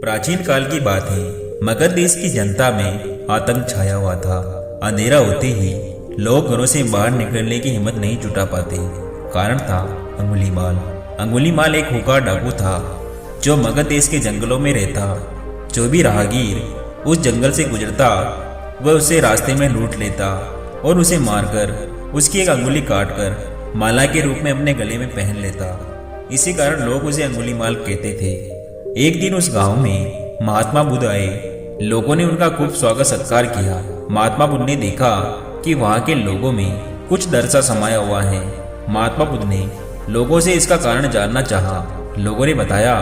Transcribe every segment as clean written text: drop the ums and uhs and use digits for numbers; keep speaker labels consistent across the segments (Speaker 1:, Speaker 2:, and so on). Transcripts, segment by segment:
Speaker 1: प्राचीन काल की बात है। मगध देश की जनता में आतंक छाया हुआ था। अंधेरा होते ही लोग घरों से बाहर निकलने की हिम्मत नहीं जुटा पाते। कारण था अंगुलीमाल। अंगुलीमाल एक हुक्का डाकू था जो मगध देश के जंगलों में रहता। जो भी राहगीर उस जंगल से गुजरता वह उसे रास्ते में लूट लेता और उसे मारकर उसकी एक अंगुली काटकर माला के रूप में अपने गले में पहन लेता। इसी कारण लोग उसे अंगुलीमाल कहते थे। एक दिन उस गांव में महात्मा बुद्ध आए। लोगों ने उनका खूब स्वागत सत्कार किया। महात्मा बुद्ध ने देखा कि वहां के लोगों में कुछ डर सा समाया हुआ है। महात्मा बुद्ध ने लोगों से इसका कारण जानना चाहा। लोगों ने बताया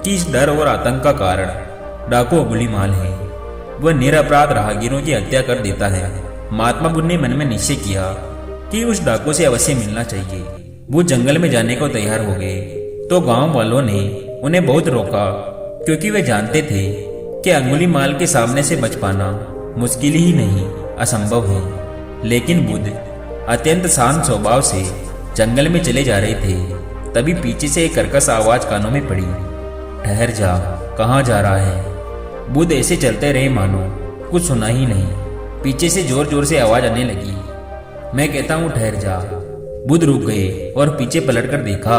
Speaker 1: कि इस डर और आतंक का कारण डाकू अंगुलीमाल है। वह निरपराध राहगीरों की हत्या कर देता है। महात्मा बुद्ध ने मन में निश्चय किया कि उस डाकू से अवश्य मिलना चाहिए। वो जंगल में जाने को तैयार हो गए तो गांव वालों ने उन्हें बहुत रोका, क्योंकि वे जानते थे कि अंगुलीमाल के सामने से बच पाना मुश्किल ही नहीं असंभव है। लेकिन बुद्ध अत्यंत शांत स्वभाव से जंगल में चले जा रहे थे। तभी पीछे से एक कर्कश आवाज कानों में पड़ी, ठहर जा, कहाँ जा रहा है। बुद्ध ऐसे चलते रहे मानो कुछ सुना ही नहीं। पीछे से जोर जोर से आवाज आने लगी, मैं कहता हूँ ठहर जा। बुद्ध रुक गए और पीछे पलटकर देखा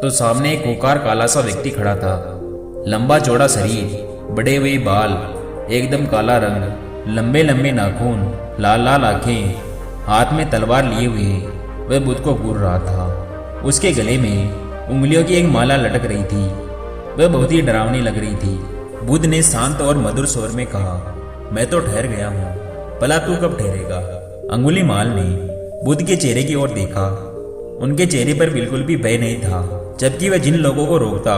Speaker 1: तो सामने एक खूंखार काला सा व्यक्ति खड़ा था। लंबा चौड़ा शरीर, बड़े हुए बाल, एकदम काला रंग, लंबे लंबे नाखून, लाल लाल आंखें, हाथ में तलवार लिए हुए वह बुद्ध को घूर रहा था। उसके गले में उंगलियों की एक माला लटक रही थी। वह बहुत ही डरावनी लग रही थी। बुद्ध ने शांत और मधुर स्वर में कहा, मैं तो ठहर गया हूँ, भला तू कब ठहरेगा। अंगुलीमाल ने बुद्ध के चेहरे की ओर देखा। उनके चेहरे पर बिल्कुल भी भय नहीं था, जबकि वह जिन लोगों को रोकता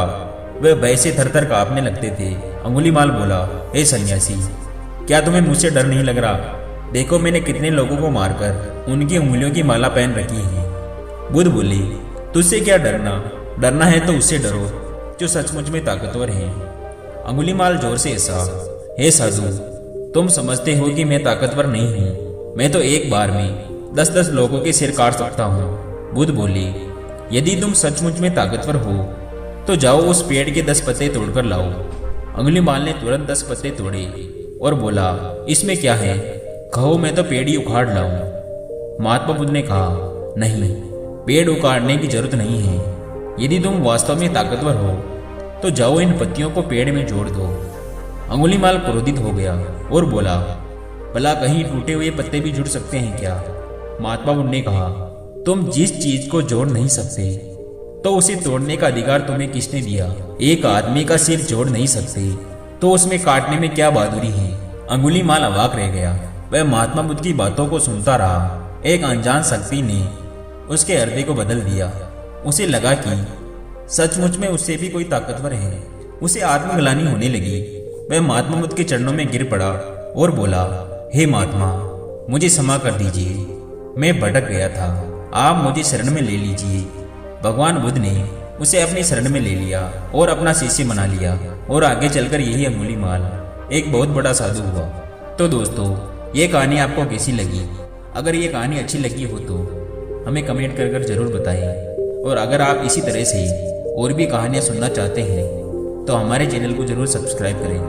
Speaker 1: वह भय से थरथर कांपने लगते थे। अंगुलीमाल बोला, हे सन्यासी, क्या तुम्हें मुझसे डर नहीं लग रहा? देखो मैंने कितने लोगों को मारकर उनकी उंगलियों की माला पहन रखी है। बुद्ध बोले, तुझसे क्या डरना? डरना है तो उससे डरो जो सचमुच में ताकतवर है। अंगुलीमाल जोर से हंसा, हे साधु, तुम समझते हो कि मैं ताकतवर नहीं हूँ। मैं तो एक बार में 10-10 लोगों के सिर काट सकता हूँ। बुद्ध बोले, यदि तुम सचमुच में ताकतवर हो तो जाओ उस पेड़ के 10 पत्ते तोड़कर लाओ। अंगुलीमाल ने तुरंत 10 पत्ते तोड़े और बोला, इसमें क्या है, कहो मैं तो पेड़ ही उखाड़ लाऊं। महात्मा बुद्ध ने कहा, नहीं, पेड़ उखाड़ने की जरूरत नहीं है। यदि तुम वास्तव में ताकतवर हो तो जाओ इन पत्तियों को पेड़ में जोड़ दो। अंगुलीमाल क्रोधित हो गया और बोला, भला कहीं टूटे हुए पत्ते भी जुड़ सकते हैं क्या? महात्मा बुद्ध ने कहा, तुम जिस चीज को जोड़ नहीं सकते तो उसे तोड़ने का अधिकार तुम्हें किसने दिया? एक आदमी का सिर जोड़ नहीं सकते तो उसमें काटने में क्या बहादुरी है? अंगुलीमाल अवाक रह गया। वह महात्मा बुद्ध की बातों को सुनता रहा। एक अनजान शक्ति ने उसके हृदय को बदल दिया। उसे लगा कि सचमुच में उससे भी कोई ताकतवर है। उसे आत्मग्लानि होने लगी। वह महात्मा बुद्ध के चरणों में गिर पड़ा और बोला, हे महात्मा, मुझे क्षमा कर दीजिए, मैं भटक गया था, आप मुझे शरण में ले लीजिए। भगवान बुद्ध ने उसे अपनी शरण में ले लिया और अपना शिष्य बना लिया और आगे चलकर यही अंगुलीमाल एक बहुत बड़ा साधु हुआ। तो दोस्तों, ये कहानी आपको कैसी लगी? अगर ये कहानी अच्छी लगी हो तो हमें कमेंट कर जरूर बताएं। और अगर आप इसी तरह से और भी कहानियाँ सुनना चाहते हैं तो हमारे चैनल को जरूर सब्सक्राइब करें।